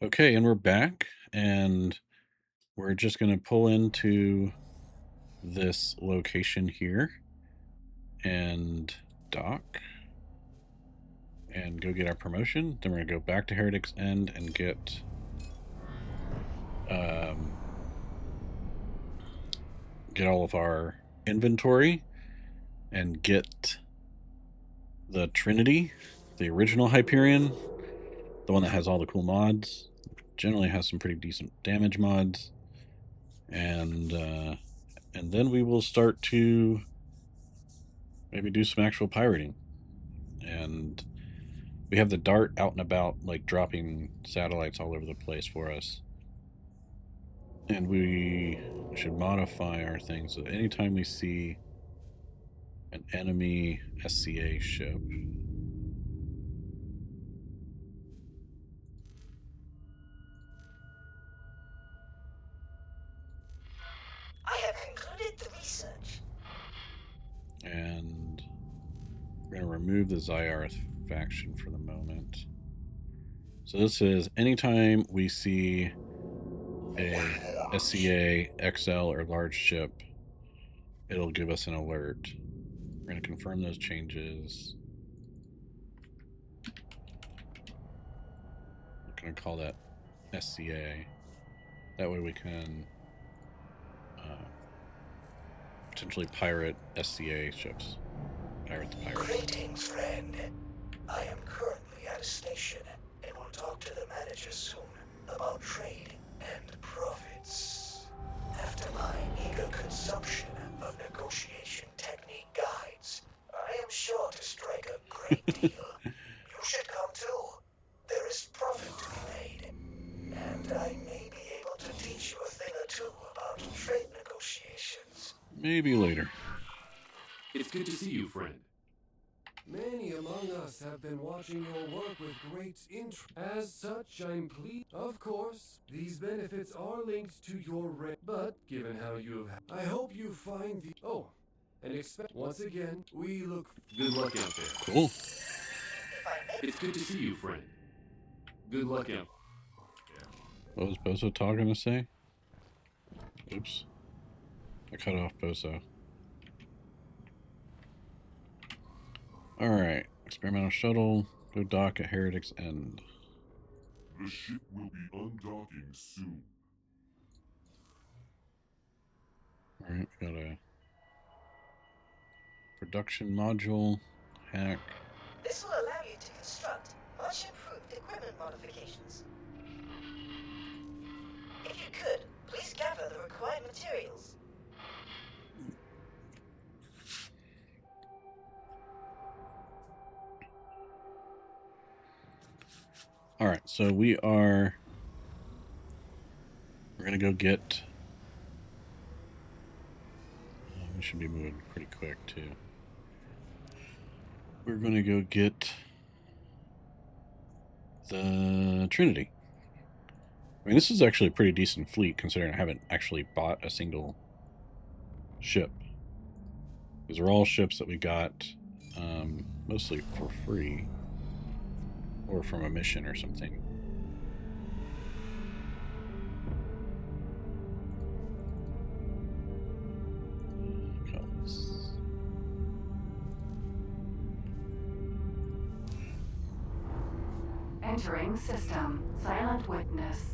Okay, and we're back, and we're just going to pull into this location here and dock and go get our promotion. Then we're going to go back to Heretic's End and um, get all of our inventory and get the Trinity, the original Hyperion, the one that has all the cool mods. Generally has some pretty decent damage mods, and then we will start to maybe do some actual pirating. And we have the dart out and about, like dropping satellites all over the place for us. And we should modify our things so that anytime we see an enemy SCA ship, I have concluded the research. and we're going to remove the Zyarth faction for the moment. So this is anytime we see a SCA, XL, or large ship, it'll give us an alert. We're going to confirm those changes. We're going to call that SCA. That way we can potentially pirate SCA ships. Pirate the pirates. Greetings, friend. I am currently at a station and will talk to the manager soon about trade and profits. After my eager consumption of negotiation technique guides, I am sure to strike a great deal. You should come too. There is profit to be made, and I may be able to teach you a thing or two about trade negotiations. Maybe later. It's good to see you, friend. Many among us have been watching your work with great interest. As such, I'm pleased. Of course, these benefits are linked to your rent, but given how you have, I hope you find the. Oh, and expect once again. We look. Good luck out there. Cool. It's good to see you, friend. Good luck out. What was Bozo talking to say? Oops. I cut off Bozo. Alright. Experimental shuttle. Go dock at Heretic's End. The ship will be undocking soon. Alright, we got a production module. Hack. This will allow you to construct much improved equipment modifications. If you could, please gather the required materials. Alright, so we're gonna go get, we should be moving pretty quick too. We're gonna go get the Trinity. I mean, this is actually a pretty decent fleet considering I haven't actually bought a single ship. These are all ships that we got mostly for free or from a mission or something. Entering system. Silent witness.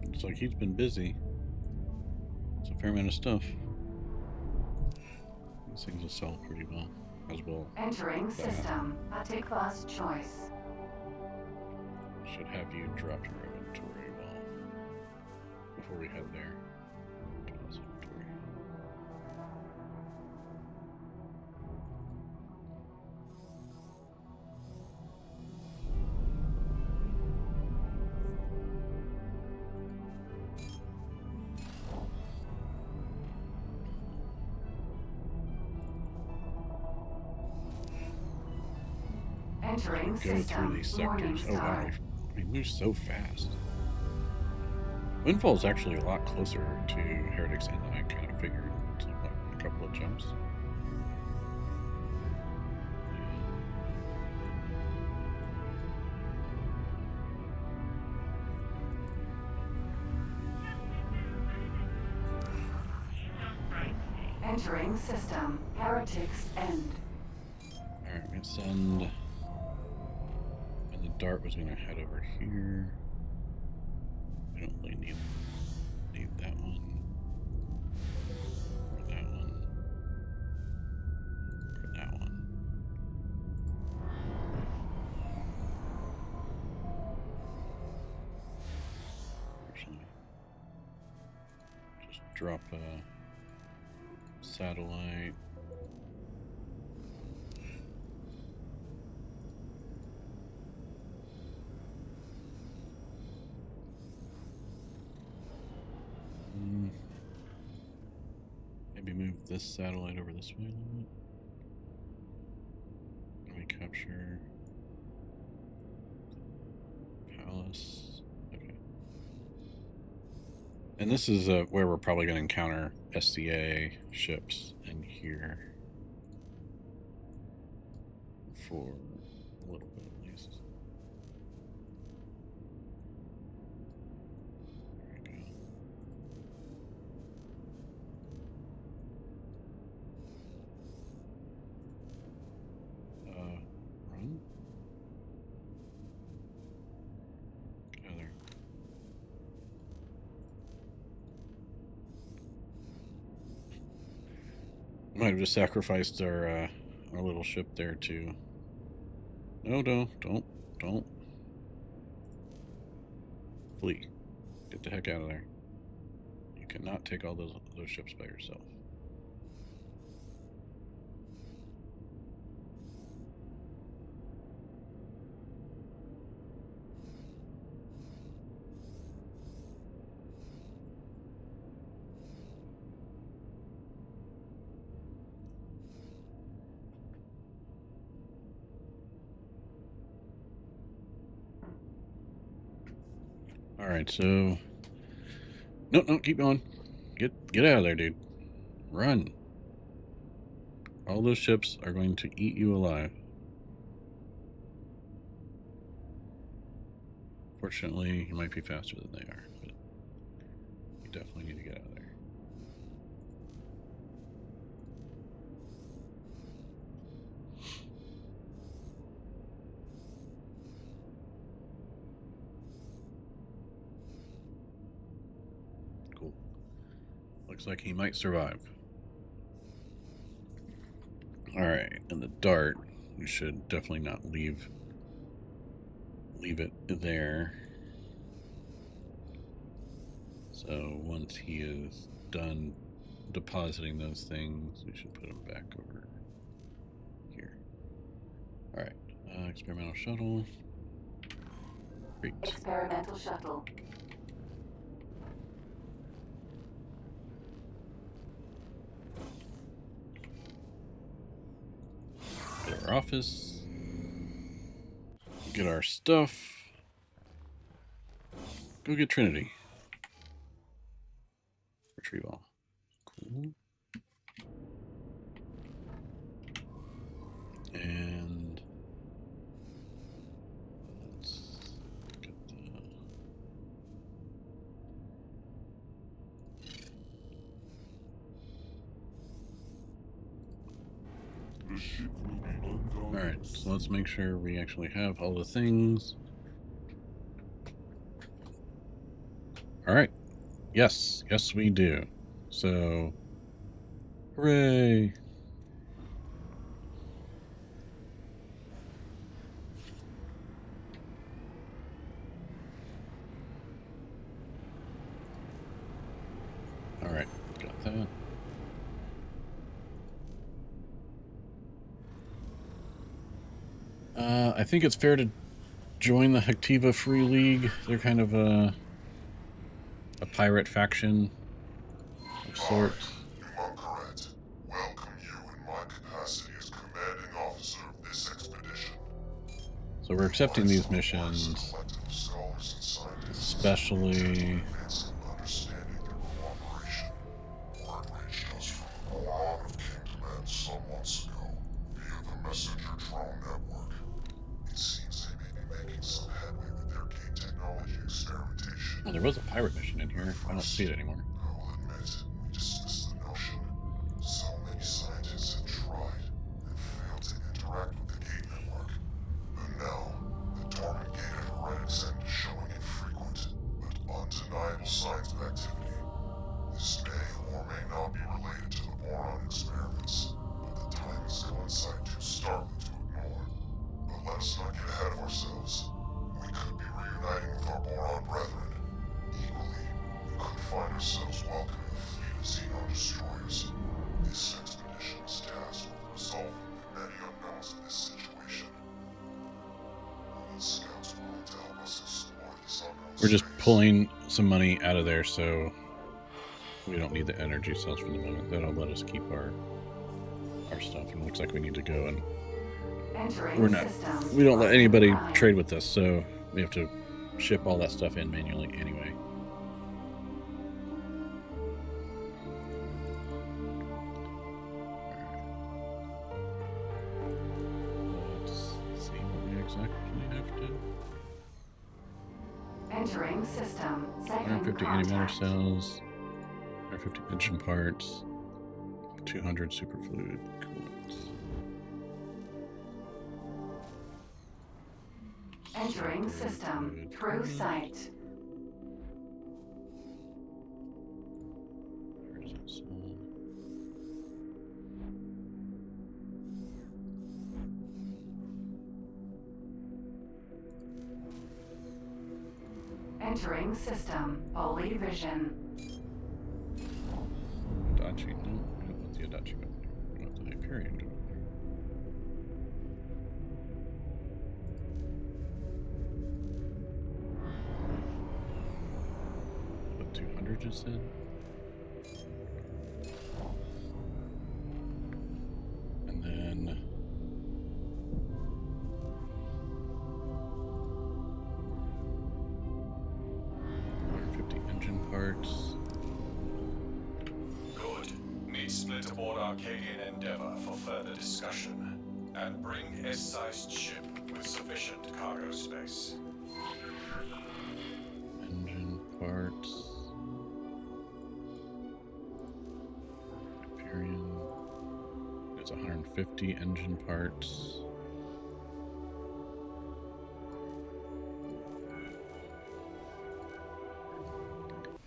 Looks like he's been busy. It's a fair amount of stuff. These things will sell pretty well, as well. Entering system. Hatikvah's choice. Should have you drop your inventory well before we head there. Inventory. Entering Go system. through these Morning sectors. Oh wow, star. we move so fast. Windfall is actually a lot closer to Heretic's End than I kind of figured. It's like a couple of jumps. Entering system. Heretics end. Alright, we send. And the dart was going to head over here. We don't really need that one. Or that one. Or that one. Actually, just drop a satellite. Maybe move this satellite over this way a little bit. Let me capture Palace. Okay. And this is where we're probably going to encounter SCA ships in here. For a little bit at least. There we go. Run? Get out of there. Might have just sacrificed our little ship there too. No, don't. Flee. Get the heck out of there. You cannot take all those ships by yourself. All right, so no, keep going. Get out of there, dude. Run. All those ships are going to eat you alive. Fortunately, you might be faster than they are, but you definitely need to get out of there. Cool. Looks like he might survive. Alright, and the dart, you should definitely not leave it there. So once he is done depositing those things, we should put them back over here. Alright, experimental shuttle. Great. Experimental shuttle. Get our office. Get our stuff. Go get Trinity. Retrieve all. Cool. And let's get The ship will be undone. Alright, so let's make sure we actually have all the things. Alright. Yes, we do. So, hooray! Alright, got that. I think it's fair to join the Hatikvah Free League. They're kind of a pirate faction of sorts. You are correct. Welcome you in my capacity as commanding officer of this expedition. So we're accepting these missions, especially Understanding their cooperation. Word reached us from the Moron of King Command some months ago via the messenger drone network. It seems they may be making some headway with their gate technology experimentation. well, there was a pirate mission in here. I don't see it anymore. I will admit, we dismissed the notion. Some startling to ignore. But let us not get ahead of ourselves. We could be reuniting with our Boron brethren. Equally, we could find ourselves welcoming a fleet of Xenon destroyers. This expedition is tasked with resolving the many unknowns of this situation. We need scouts willing to help us explore these unknown We're just space. pulling some money out of there, so we don't need the energy cells for the moment. That'll let us keep our stuff. And it looks like we need to go, and Entering we're not. system. We don't let anybody Prime. trade with us, so we have to ship all that stuff in manually anyway. Let's see what we exactly have to. Entering system. Second 150 contact. antimatter cells, 150 engine parts, 200 superfluid coolants. Entering system. Through sight. Where is it? So, Entering system. Holy vision. Adachi. No, we don't want the Adachi go there. We want the Hyperion go there. What 200 just said? And then 150 engine parts. Good. Meet split aboard Arcadian Endeavor for further discussion. And bring S-sized ship with sufficient cargo space. Engine parts. Hyperion. It's 150 engine parts.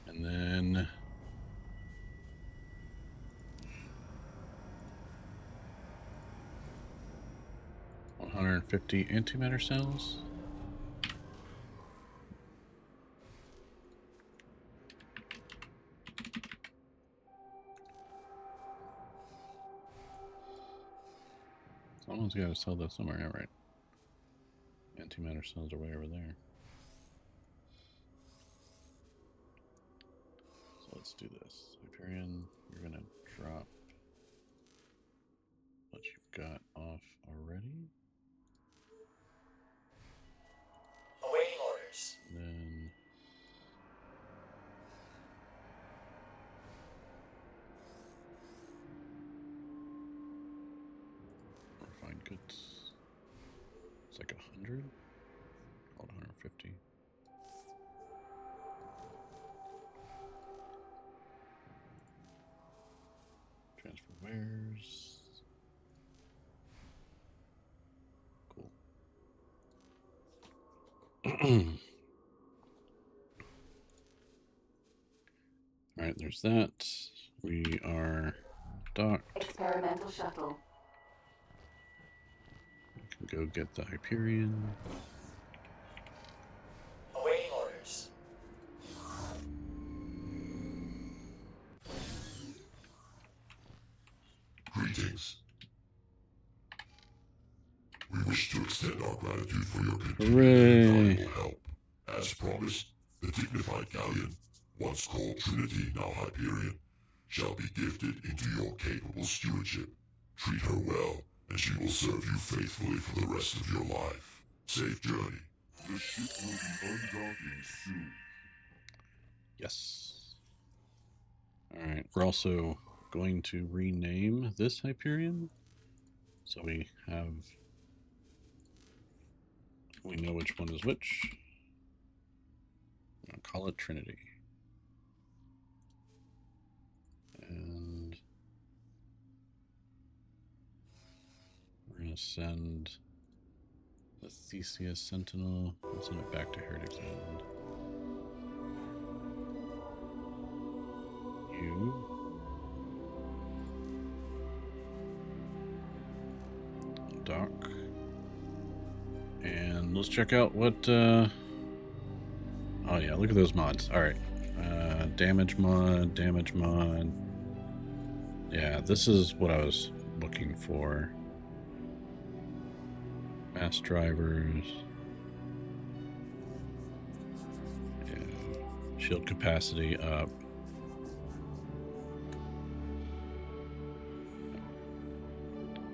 And then 150 antimatter cells. Someone's got to sell that somewhere, yeah, right? Antimatter cells are way over there. So let's do this. Hyperion, you're gonna drop what you've got off already. Awaiting orders. Then refined goods. It's like 100. Called 150. Transfer wares. Cool. Alright, there's that. We are docked. Experimental shuttle. We can go get the Hyperion. Awaiting orders. Greetings. We wish to extend our gratitude for your Hooray. continued invaluable help. As promised, the dignified galleon, once called Trinity, now Hyperion, shall be gifted into your capable stewardship. Treat her well, and she will serve you faithfully for the rest of your life. Safe journey. The ship will be undocking soon. Yes. Alright, we're also going to rename this Hyperion. So we know which one is which. I'm going to call it Trinity. And we're going to send the Theseus Sentinel. We'll send it back to Heretics Island. You dock. And let's check out what, oh yeah, look at those mods. Alright. Damage mod. Yeah, this is what I was looking for. Mass drivers. Yeah. Shield capacity up.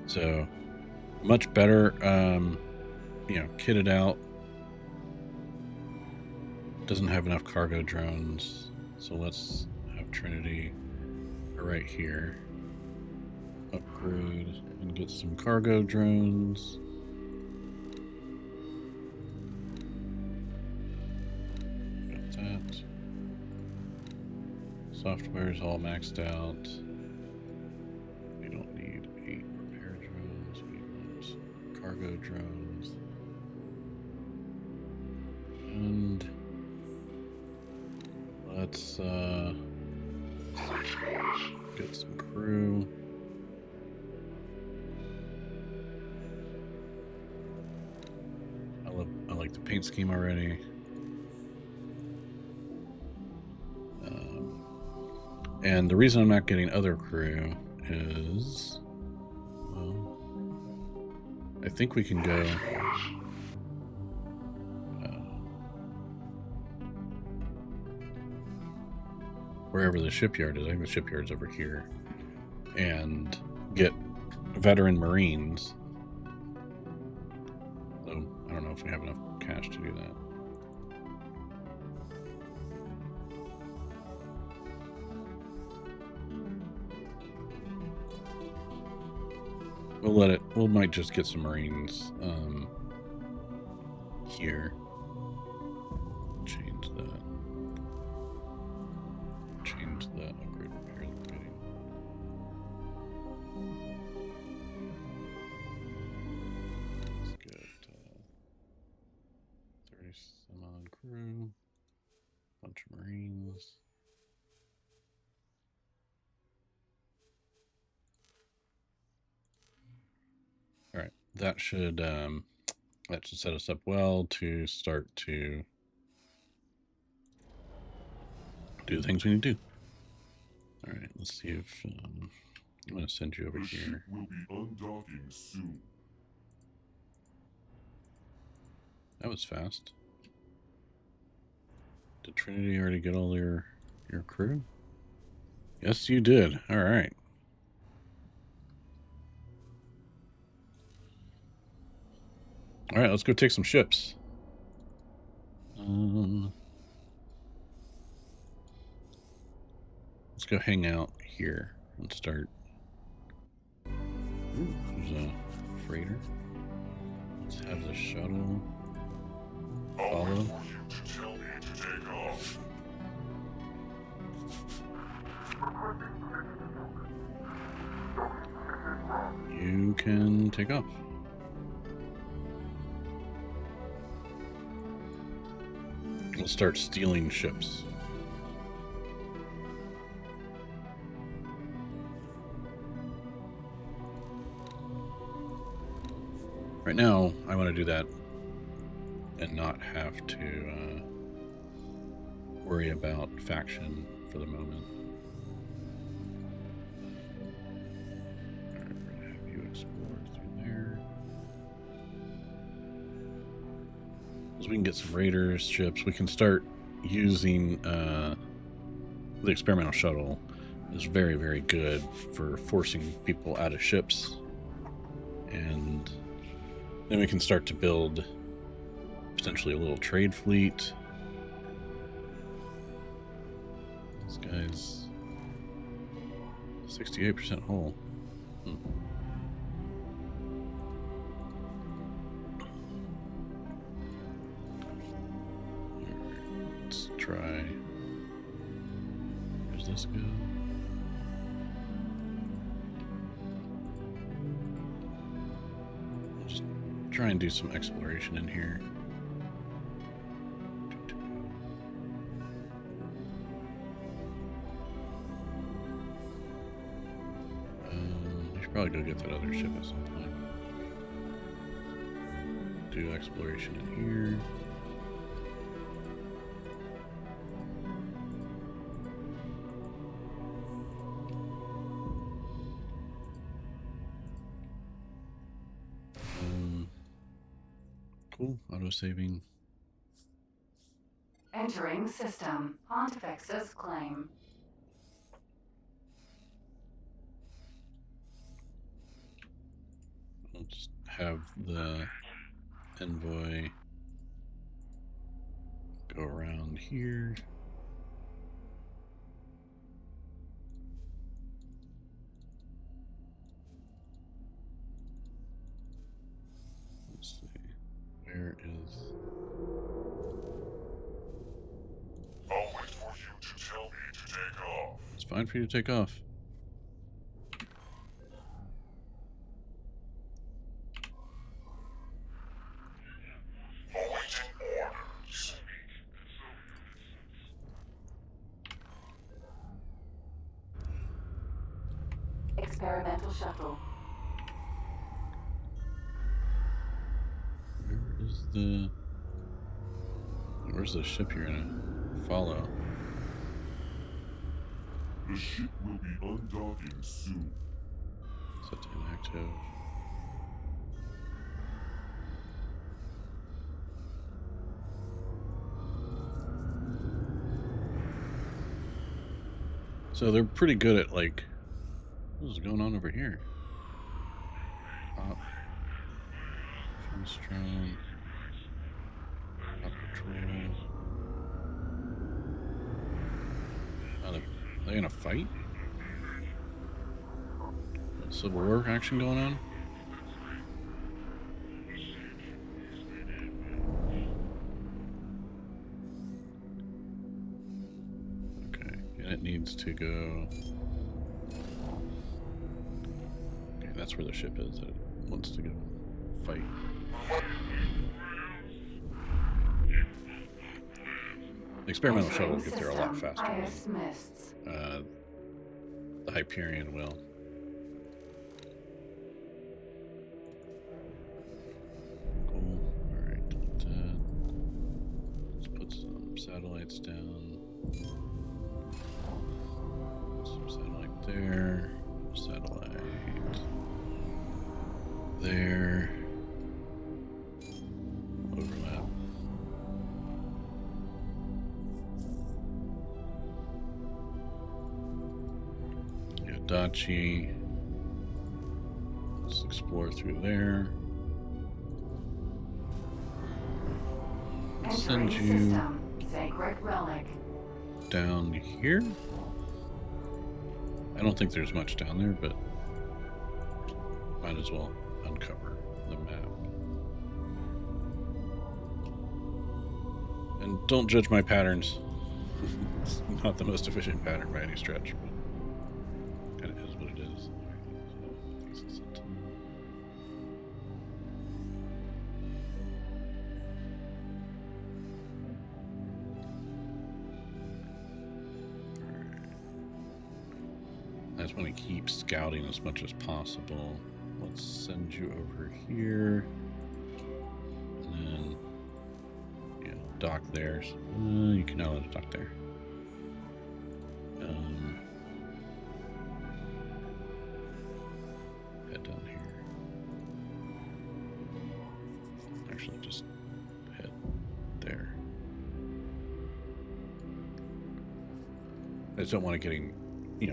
So, much better, you know, kitted out. Doesn't have enough cargo drones. So let's have Trinity right here. Upgrade and get some cargo drones. Got that. Software is all maxed out. We don't need 8 repair drones. We want cargo drones. And let's get some crew. I like the paint scheme already. And the reason I'm not getting other crew is, well, I think we can go wherever the shipyard is. I think the shipyard's over here, and get veteran Marines. Though I don't know if we have enough cash to do that. We'll let it. We might just get some Marines here. Change that. Change the upgrade repair that we're getting. Let's get 30 some on crew. Bunch of Marines. All right, that should set us up well to start to do the things we need to do. All right, let's see if I'm going to send you over The here. ship will be undocking soon. That was fast. Did Trinity already get all your crew? Yes, you did. All right. All right, let's go take some ships. Let's go hang out here and start. Ooh, there's a freighter. Let's have the shuttle I'll wait follow. for you to tell me to take off. You can take off. We'll start stealing ships. Right now, I want to do that and not have to worry about faction for the moment. Alright, we're going to have you explore through there. So we can get some raiders, ships. We can start using the experimental shuttle. Is very, very good for forcing people out of ships. And then we can start to build potentially a little trade fleet. This guy's 68% hull. Let's try. Where's this go? I'll just try and do some exploration in here. We should probably go get that other ship at some point. do exploration in here. Cool. Auto saving. Entering system. Pontifex's claim. I'll just have the envoy go around here. Let's see. Where is... I'll wait for you to tell me to take off. It's fine for you to take off. Awaiting orders. Experimental shuttle. Where is the... Where's the ship you're gonna follow? The ship will be undocking soon. Set to inactive. So they're pretty good at, like, what is going on over here? Op. Strong. Op patrol. Are they gonna fight? Civil War action going on? Okay, and it needs to go... Okay, that's where the ship is that it wants to go fight. The experimental shuttle will get there a lot faster than the Hyperion will. Cool. Alright, let's put some satellites down. Some satellite there. Satellite there. Overlap. Dachi. Let's explore through there. I'll send you Sacred relic. down here. I don't think there's much down there, but might as well uncover the map. And don't judge my patterns. It's not the most efficient pattern by any stretch, but it is what it is. I just want to keep scouting as much as possible. Let's send you over here. And then, yeah, dock there. So, you can now let it dock there. Head down here. Actually, just head there. I just don't want it getting,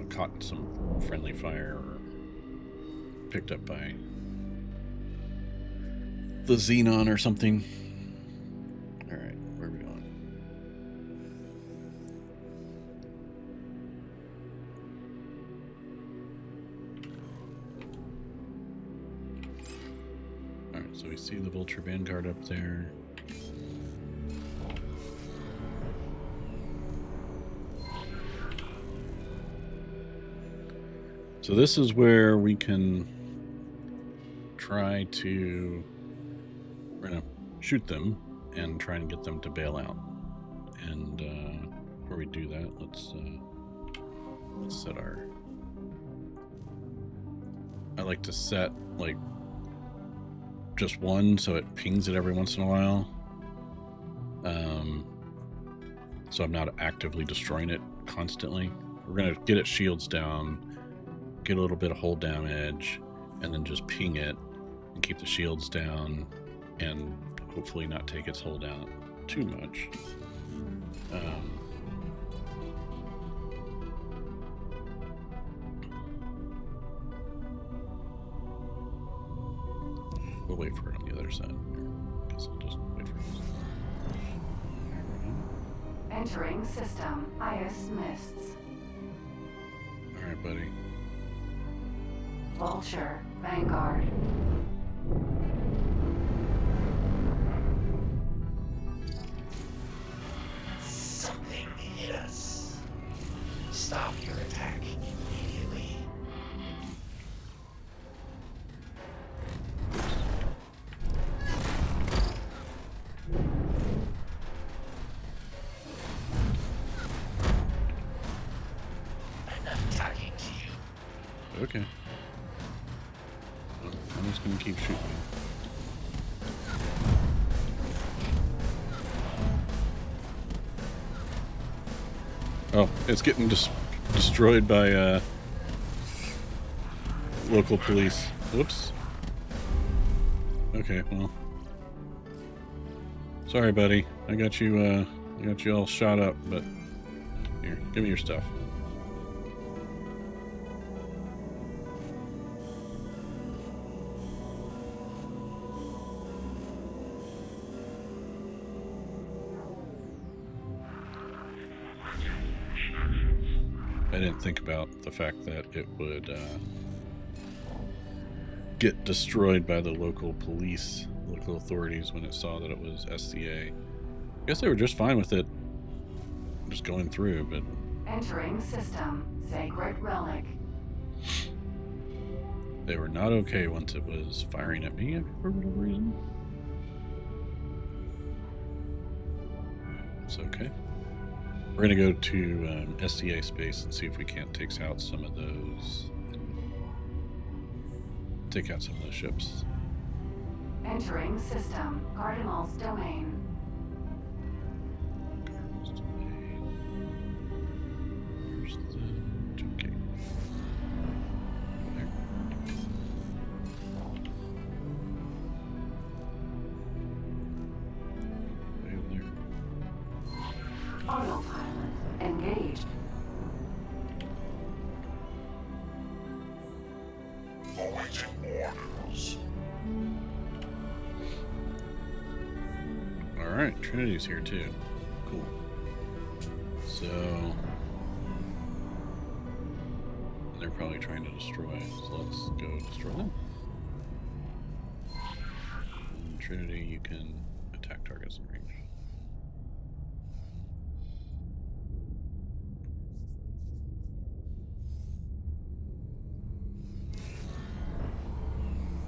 caught in some friendly fire or picked up by the Xenon or something. All right, where are we going? All right, so we see the Vulture Vanguard up there. So this is where we can try to, we're gonna shoot them and try and get them to bail out. And before we do that, let's set our, I like to set like just one, so it pings it every once in a while. So I'm not actively destroying it constantly. We're going to get its shields down, get a little bit of hull damage, and then just ping it and keep the shields down and hopefully not take its hull down too much. We'll wait for it on the other side. I guess I'll just wait for it. Entering system. Ice mists. Alright, buddy. Vulture. Vanguard. Something hit us. Stop your attack immediately. I'm not talking to you. Okay. Well, I'm just gonna keep shooting. Oh, it's getting destroyed by local police. Whoops. Okay, well. Sorry, buddy. I got you all shot up, but here, give me your stuff. I didn't think about the fact that it would get destroyed by the local police, local authorities, when it saw that it was SCA. I guess they were just fine with it just going through, but... Entering system. Sacred relic. They were not okay once it was firing at me for whatever reason. It's okay. We're going to go to SCA space and see if we can't take out some of those. Take out some of the ships. Entering system. Cardinal's domain. Where's the... Okay. There. Way over there. Autopilot. Engaged. Awaiting orders. Alright, Trinity's here too. Cool. So... they're probably trying to destroy, so let's go destroy them. And Trinity, you can attack targets in range.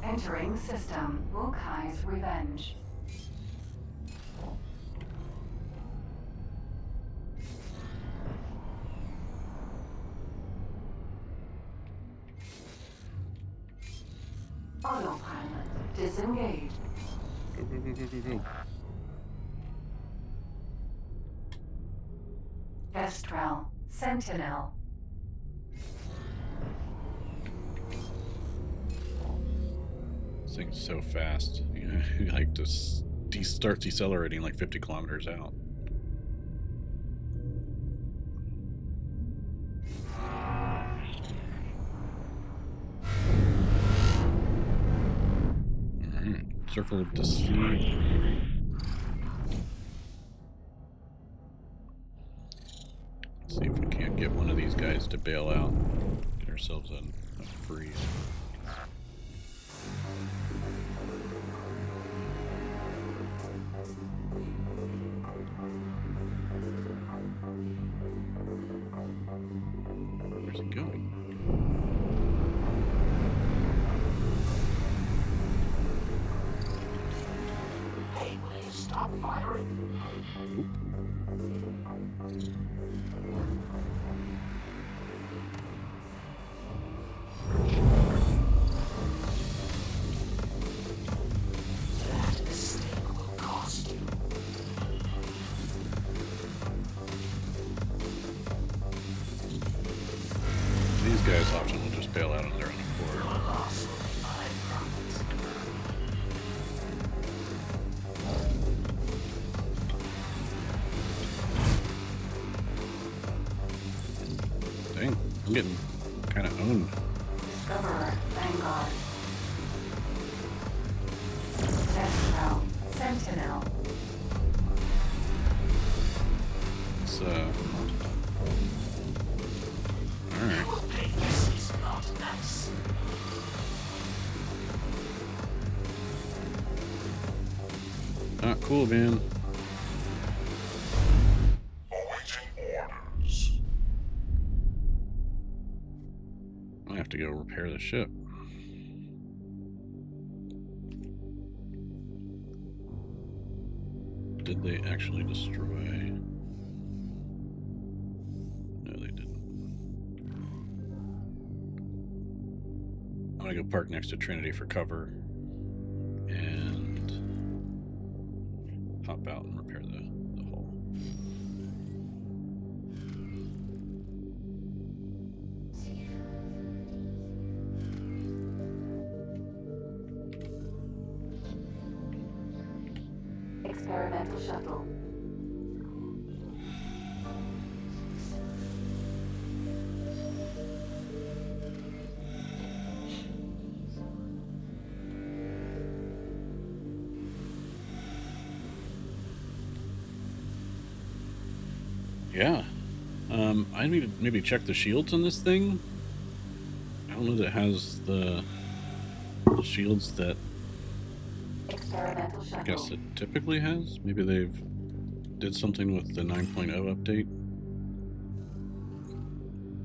Entering system. Wukai's revenge. Autopilot. Disengaged. Go, go, go, go, go, go. Kestrel. Sentinel. This thing's so fast. You like to start decelerating like 50 kilometers out. Alright, circle of deceit. Let's see if we can't get one of these guys to bail out. Get ourselves a freeze. Where's it going? Hey, will you stop firing? I'm getting kind of owned. Discoverer, Vanguard. Destro, Sentinel. It's alright. This is not nice. Not cool, man. Awaiting orders. I have to go repair the ship. Did they actually destroy? No, they didn't. I'm gonna go park next to Trinity for cover and hop out and repair the hull. Experimental shuttle. Yeah. I need to maybe check the shields on this thing. I don't know that it has the shields that Experimental I shuttle. guess it typically has. Maybe they've did something with the 9.0 update.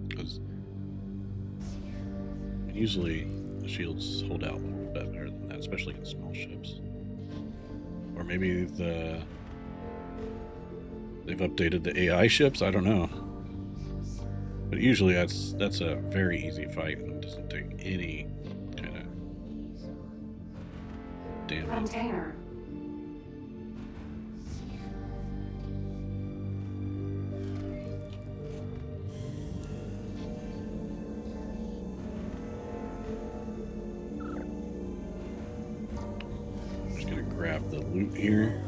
Because usually the shields hold out a little bit better than that, especially in small ships. Or maybe they've updated the AI ships. I don't know. But usually that's a very easy fight and doesn't take any kind of damage. Container. I'm just gonna grab the loot here.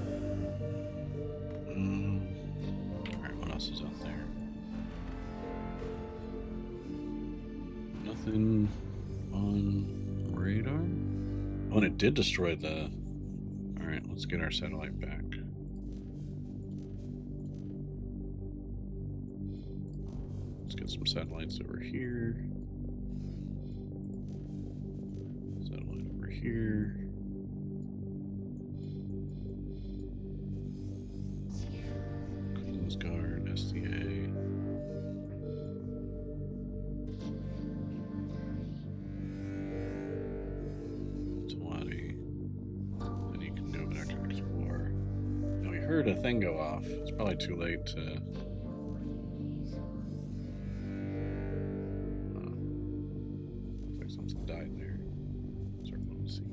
Alright, what else is out there? Nothing on radar? Oh, and it did destroy the... Alright, let's get our satellite back. Let's get some satellites over here. Satellite over here. Queen's Guard, SDA. Tawadi. Then you can go back and explore. Now we heard a thing go off. It's probably too late to... looks like something died there. Start looking to see.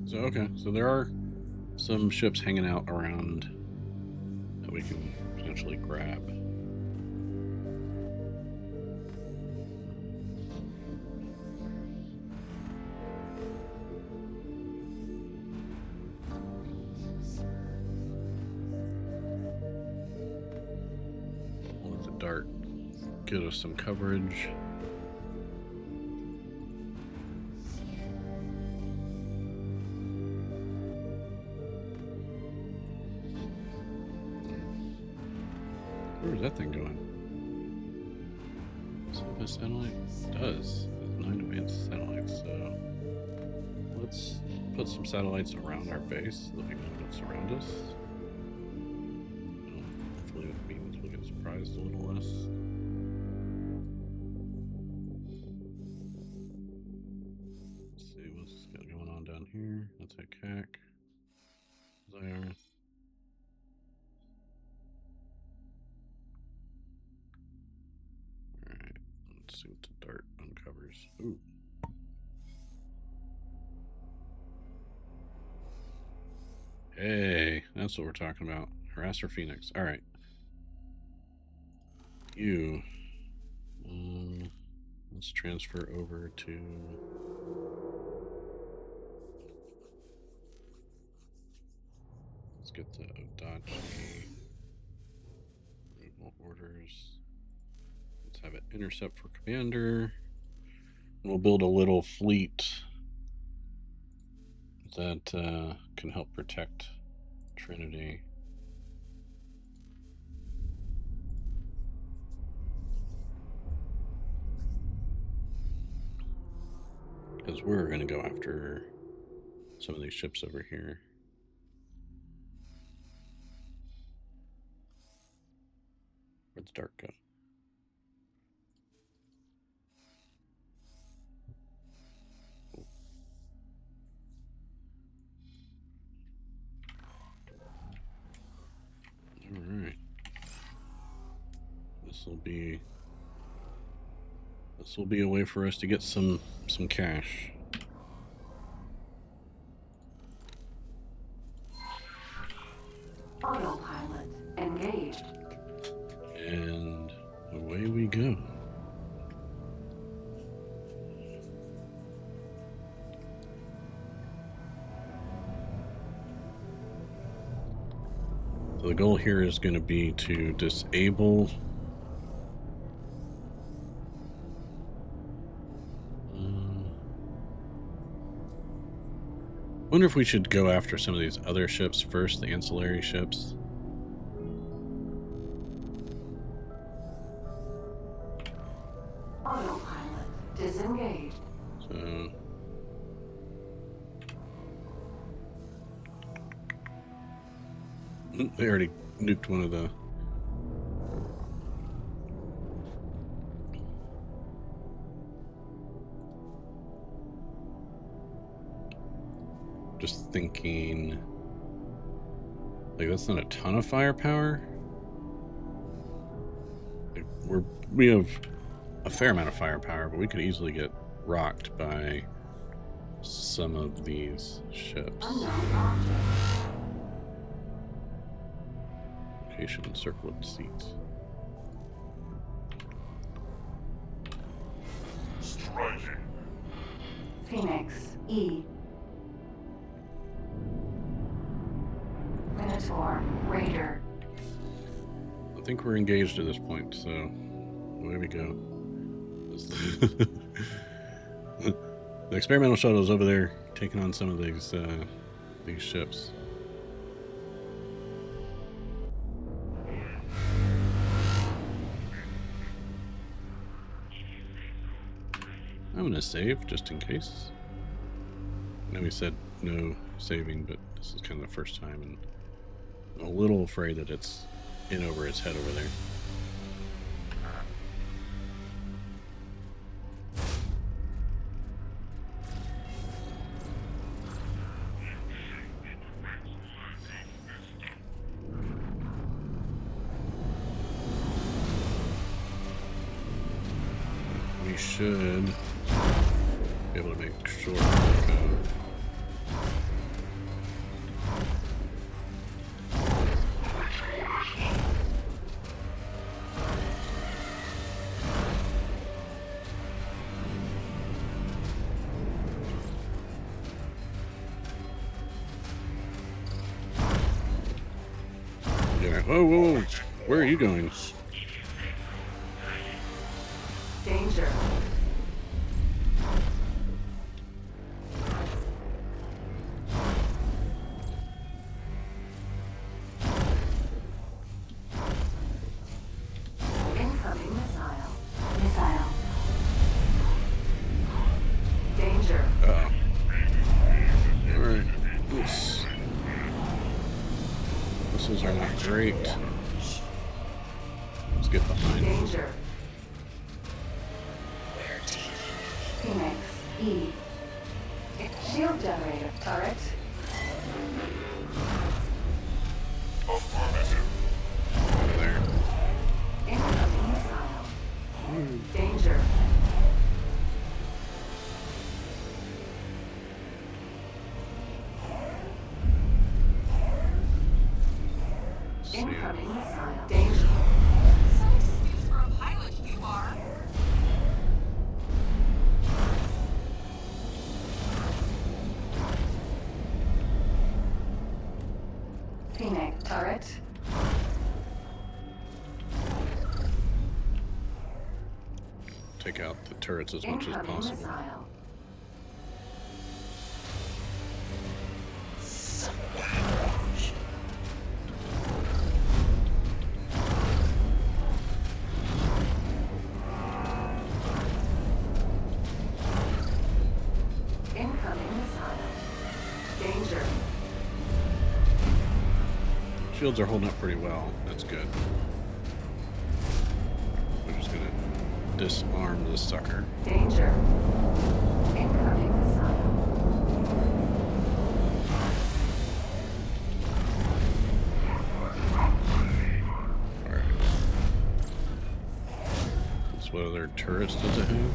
So, okay, so there are some ships hanging out around that we can potentially grab. We'll let the dart get us some coverage. Where's that thing going? So this satellite does. There's 9 advanced satellites, so let's put some satellites around our base so that we know what's around us. Hopefully it means we'll get surprised a little less. Let's see what's going on down here. That's a CAC. Zyarth. Alright, let's see what the dart uncovers. Ooh. Hey, that's what we're talking about. Harasser Phoenix. Alright. You. Let's transfer over to... Let's get the Odachi removal orders. Let's have it intercept for commander. And we'll build a little fleet that can help protect Trinity. Because we're going to go after some of these ships over here. Where'd the dark go? All right. This will be a way for us to get some cash. Autopilot engaged. And away we go. So the goal here is going to be to disable I wonder if we should go after some of these other ships first, the ancillary ships. Autopilot disengaged. So they already nuked one of the... Just thinking, like, that's not a ton of firepower. Like, we have a fair amount of firepower, but we could easily get rocked by some of these ships. Location, circle of seats. Striking. Phoenix E. Minotaur Raider. I think we're engaged at this point, so away we go. The experimental shuttle is over there taking on some of these ships. I'm gonna save just in case. I know we said no saving, but this is kind of the first time, and I'm a little afraid that it's in over its head over there. We should be able to make short work of. Whoa, whoa, whoa. Where are you going? Danger. Incoming missile. Missile. Danger. Uh-oh. Alright. Oops. Missiles are not great. Let's get behind. Danger. Phoenix E. Shield generator turret. Affirmative. Over there. Incoming missile. Danger. See. Incoming missile. Danger. Some excuse for a pilot, you are. Phoenix turret. Take out the turrets as much as Incoming possible. missile. Incoming missile. Danger. Shields are holding up pretty well. That's good. We're just gonna disarm this sucker. Danger. Incoming missile. Alright. That's what other turrets does it have?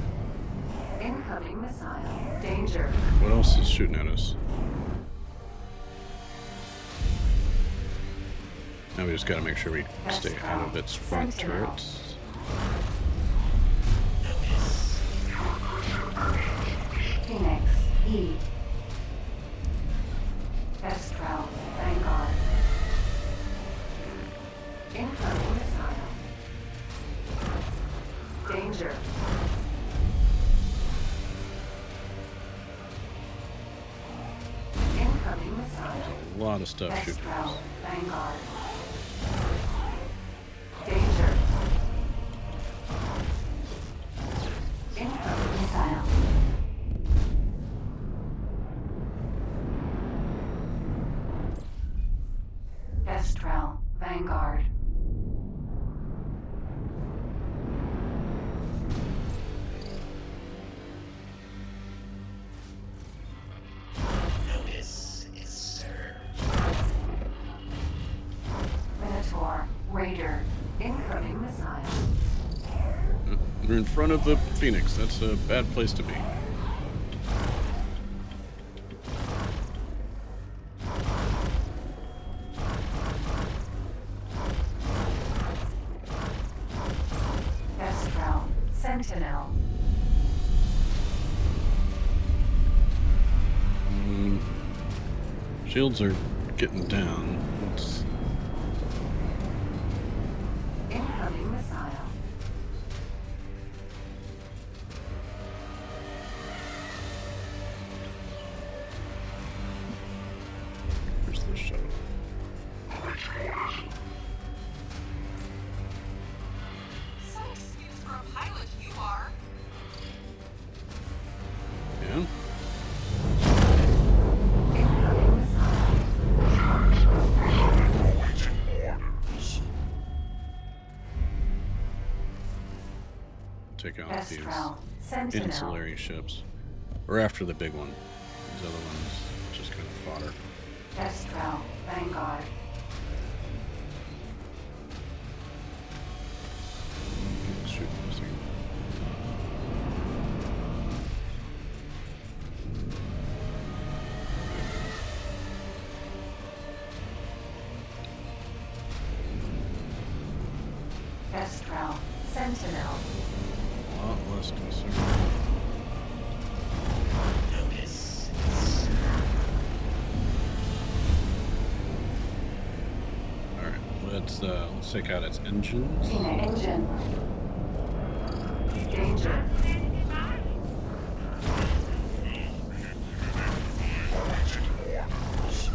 Incoming missile. Danger. What else is shooting at us? Now we just gotta make sure we stay out of its front turrets. Phoenix E. Scoundrel. Vanguard. Incoming missile. Danger. Incoming missile. A lot of stuff shooting at us. Scoundrel. Vanguard. Danger. Incoming missile. Scoundrel. Vanguard. Notice is served. Minotaur. Raider. Incoming missile. We're in front of the Phoenix. That's a bad place to be. Scoundrel. Sentinel. Shields are getting down. Let's Incoming missile. Where's the shuttle? Some excuse for a pilot, you are. Yeah? Incoming missile. Awaiting orders. Take out these Scoundrel. Sentinel. ancillary ships. We're after the big one. These other ones just kind of fodder. Scoundrel. Vanguard. Shoot this thing. Scoundrel. Sentinel. A lot less concerned. Notice is served. Alright, let's take out its engines. Phoenix engine. Danger. Awaiting orders.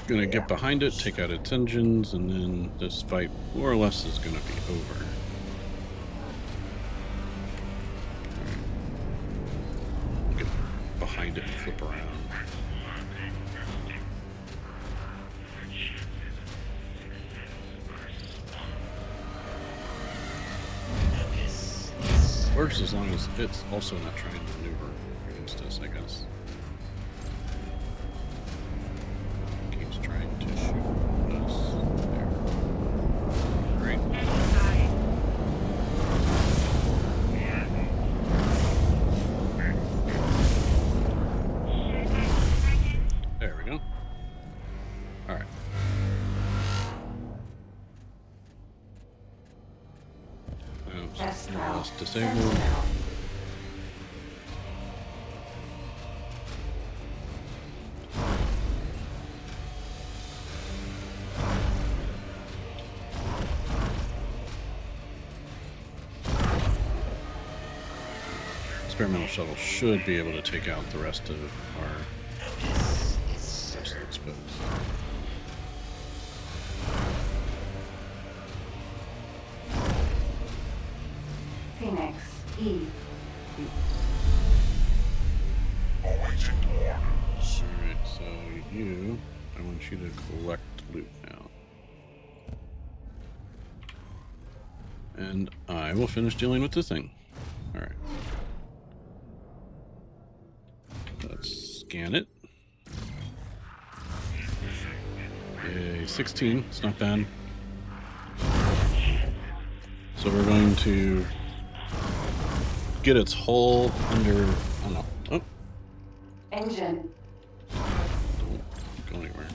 Gonna get behind it, take out its engines, and then this fight more or less is gonna be over. Get behind it and flip around. Notice is served. Works as long as it's also not trying to maneuver against us, I guess. Keeps trying to shoot us. There. Great. There we go. Alright. Kestrel. That's disabled. Sentinel. Experimental shuttle should be able to take out the rest of our folks. Phoenix. E. Awaiting orders. Alright, so you, I want you to collect loot now. And I will finish dealing with this thing. Alright. Let's scan it. Yay, 16. It's not bad. So we're going to get its hull under... I don't know. Oh, Engine. don't go anywhere.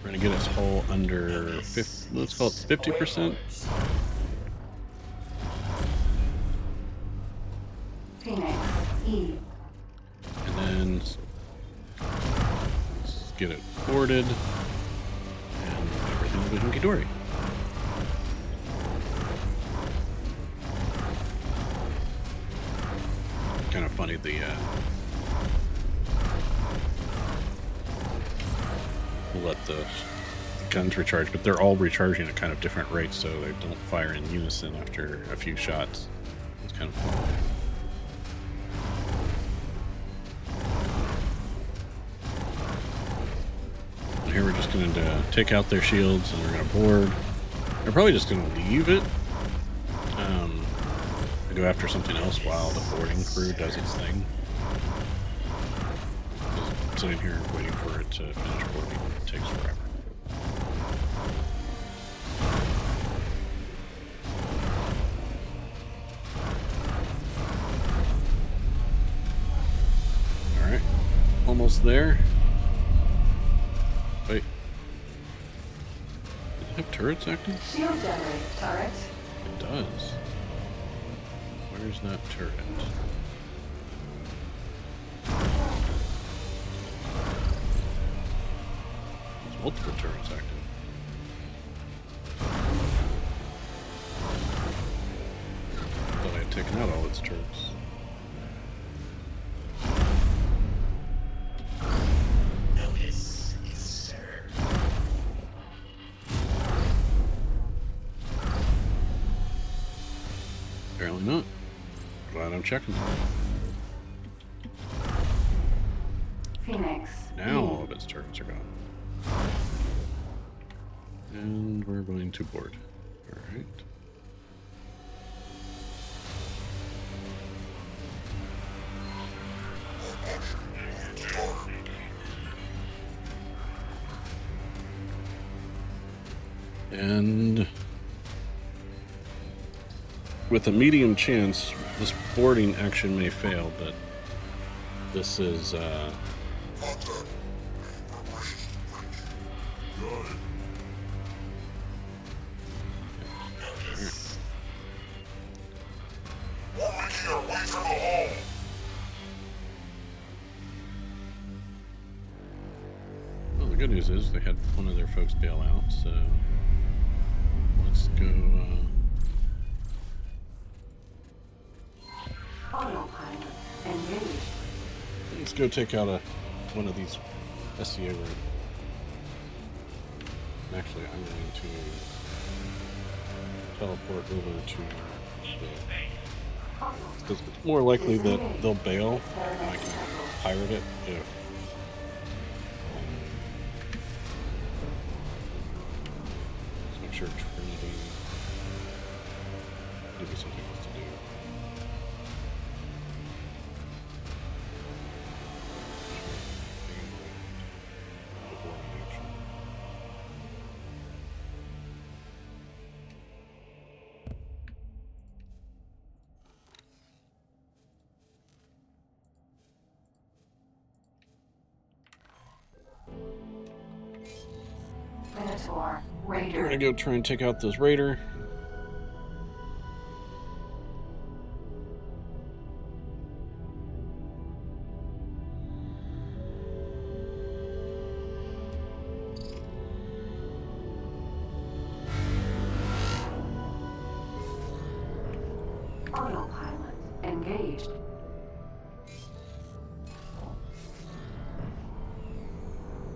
We're going to get its hull under 50, let's call it 50%. Phoenix. E. And then let's get it boarded. And everything will be hunky-dory. Kind of funny, the we'll let the guns recharge, but they're all recharging at kind of different rates, so they don't fire in unison after a few shots. It's kind of fun. And here we're just going to take out their shields and we're going to board. They're probably just going to leave it. Go after something else while the boarding crew does its thing. Just sitting here waiting for it to finish boarding takes forever. Alright, almost there. Wait. Does it have turrets active? Shield generator turret. It does. Where's that turret? There's multiple turrets active. Thought I had taken out all its turrets. Notice is served. Apparently not. Glad I'm checking. Phoenix. Now all of its turrets are gone. And we're going to board. Alright. And with a medium chance, this boarding action may fail, but this is Contact. Preparations to breach. Got it. We're making our way through the hall. well, the good news is they had one of their folks bail out, so let's go Autopilot. Engaged. let's go take out one of these SCA rooms. Actually, I'm going to teleport over to because it's more likely that they'll bail and I can pirate it if let's make sure Trinity give me something else to do. Minotaur. We're Raider. gonna go try and take out this raider. Disengaged.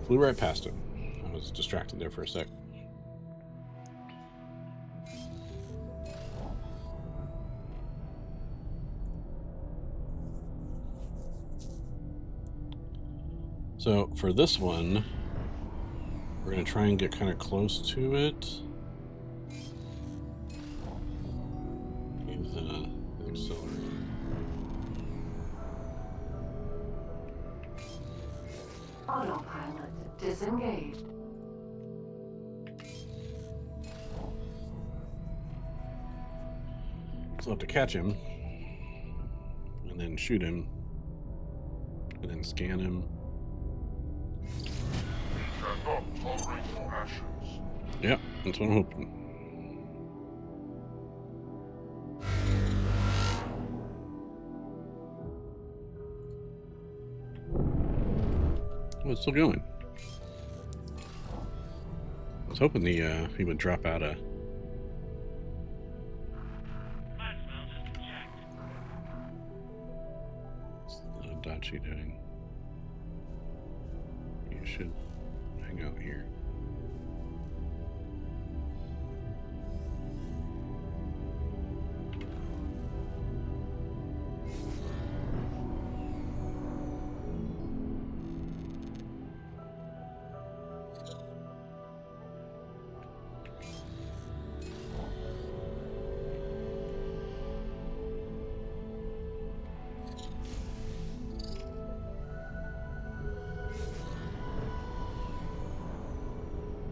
Flew right past it. I was distracted there for a sec. So for this one, we're going to try and get kind of close to it. Use accelerator. Autopilot disengaged. So I'll have to catch him, and then shoot him, and then scan him. Cannot tolerate your actions. Yep, that's what I'm hoping. Oh, it's still going. I was hoping he would drop out a. What's the dot sheet doing? You should hang out here.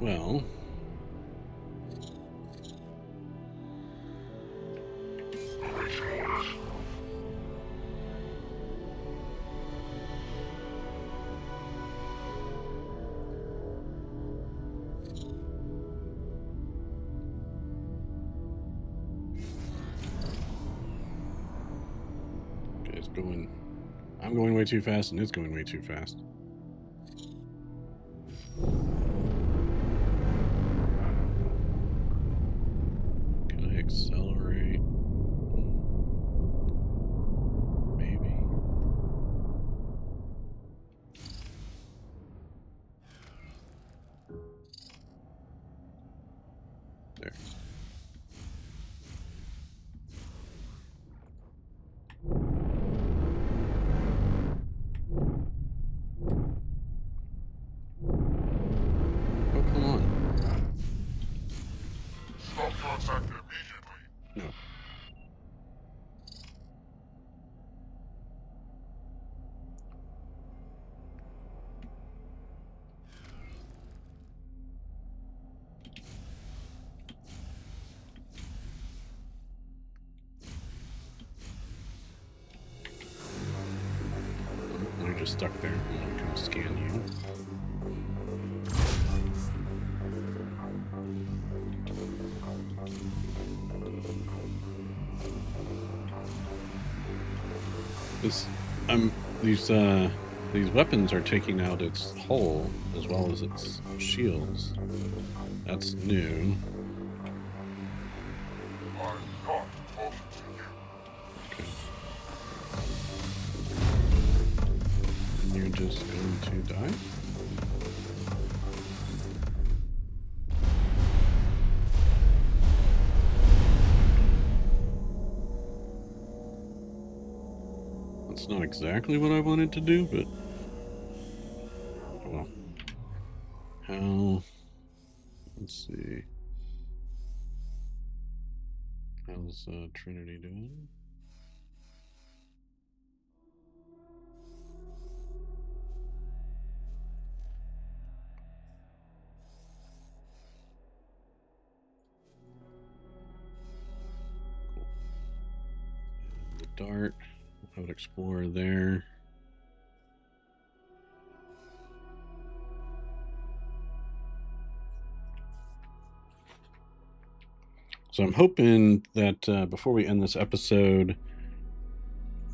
Well, okay, it's going. I'm going way too fast, and it's going way too fast. Can I accelerate? Maybe. There. Oh, come on. Stop contact immediately. No. You're just stuck there. I'm gonna come scan you. These weapons are taking out its hull as well as its shields. That's new. I'm not talking to you. Okay. And you're just going to die? That's not exactly what I wanted to do, but well, how? Let's see. How's Trinity doing? Cool. And the dart. I would explore there. So I'm hoping that before we end this episode,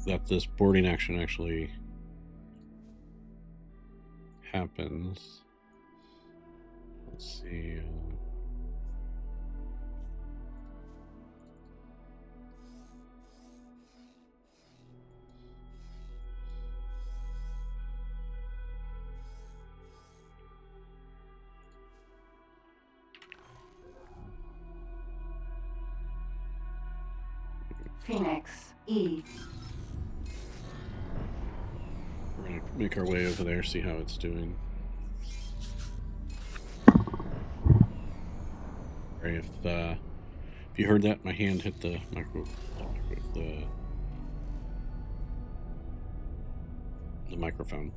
that this boarding action actually happens. Let's see. Phoenix, E. We're gonna make our way over there, see how it's doing. Sorry if you heard that, my hand hit the the microphone.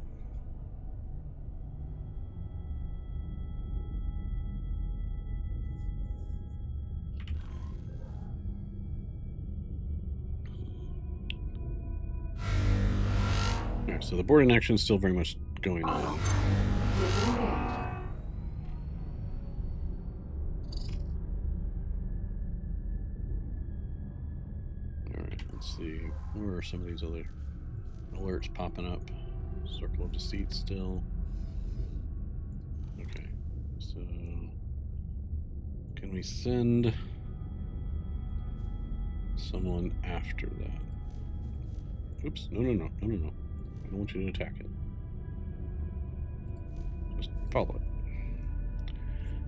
Alright, so the boarding action is still very much going on. Alright, let's see. Where are some of these other alerts popping up? Circle of Deceit still. Okay, so can we send someone after that? Oops, no. I don't want you to attack it. Just follow it.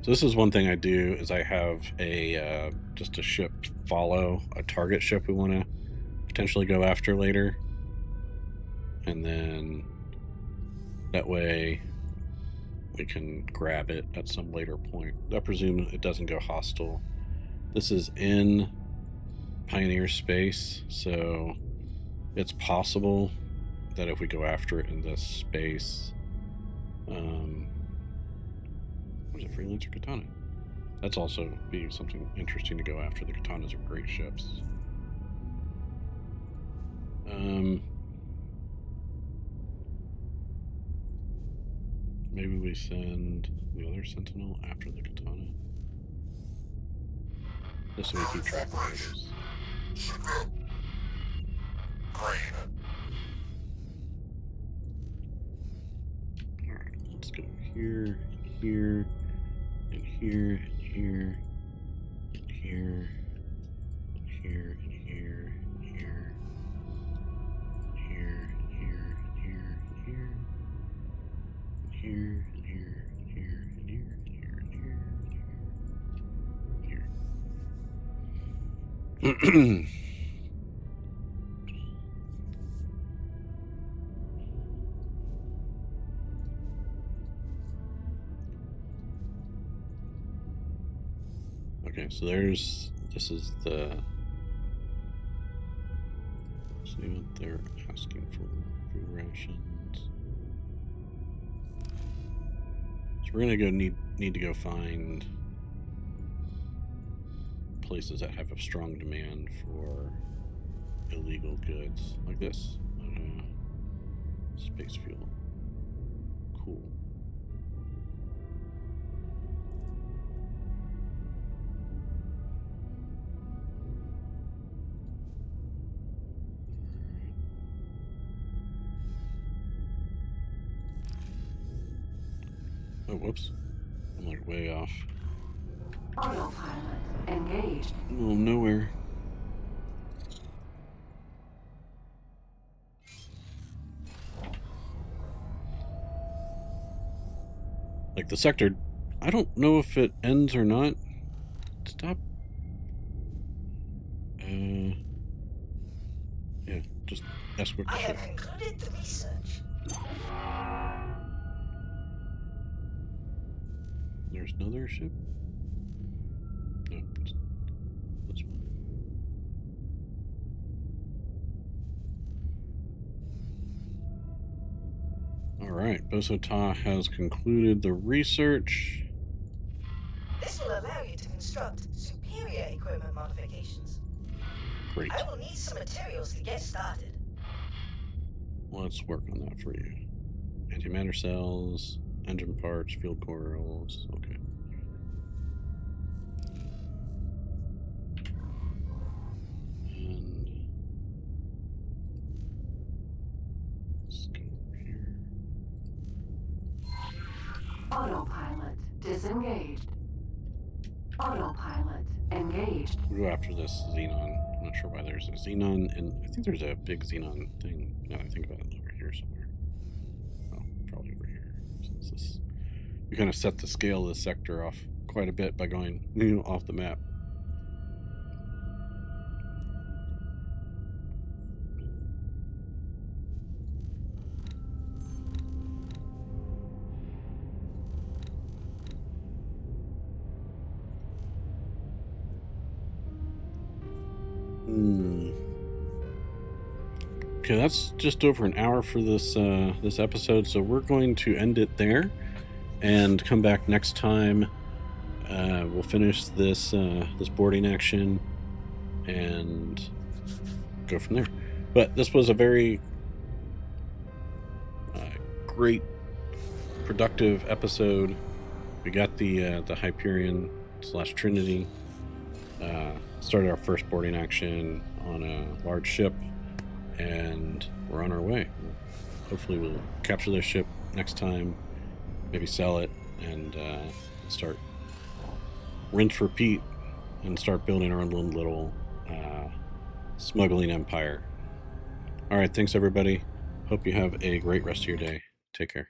So this is one thing I do, is I have a just a ship follow a target ship we want to potentially go after later. And then that way we can grab it at some later point. I presume it doesn't go hostile. This is in Pioneer space, so it's possible that if we go after it in this space, was it Freelance or Katana? That's also be something interesting to go after. The Katanas are great ships. Maybe we send the other Sentinel after the Katana. Just so we keep track of where it is. Alright, let's go here, here, and here, and here, and here, and here, and here, and here, and here, and here, and here, and here. Here, and here, and here, and here, and here, and here, and here, and here. Okay, so this is the, see what they're asking for, food rations. So we're gonna need to go find places that have a strong demand for illegal goods like this. Space fuel. Cool. Oh, whoops. I'm like way off. Autopilot engaged. Well, nowhere. Like the sector, I don't know if it ends or not. Stop. Yeah, just escort the I ship. have concluded the research. There's another ship? No, it's this one. Alright, Bosota has concluded the research. This will allow you to construct superior equipment modifications. Great. I will need some materials to get started. Let's work on that for you. Antimatter cells, engine parts, field coils. Okay. And let's go over here. Autopilot disengaged. Autopilot engaged. We'll go after this Xenon. I'm not sure why there's a Xenon, and I think there's a big Xenon thing. Now that I think about it, over here somewhere. Oh, probably over here. Since this, we kind of set the scale of the sector off quite a bit by going, off the map. Okay, that's just over an hour for this this episode, so we're going to end it there and come back next time. We'll finish this this boarding action and go from there. But this was a very great, productive episode. We got the Hyperion / Trinity. Started our first boarding action on a large ship, and we're on our way. Hopefully we'll capture this ship next time, maybe sell it, and start rinse repeat and start building our own little smuggling empire. All right, thanks everybody. Hope you have a great rest of your day. Take care.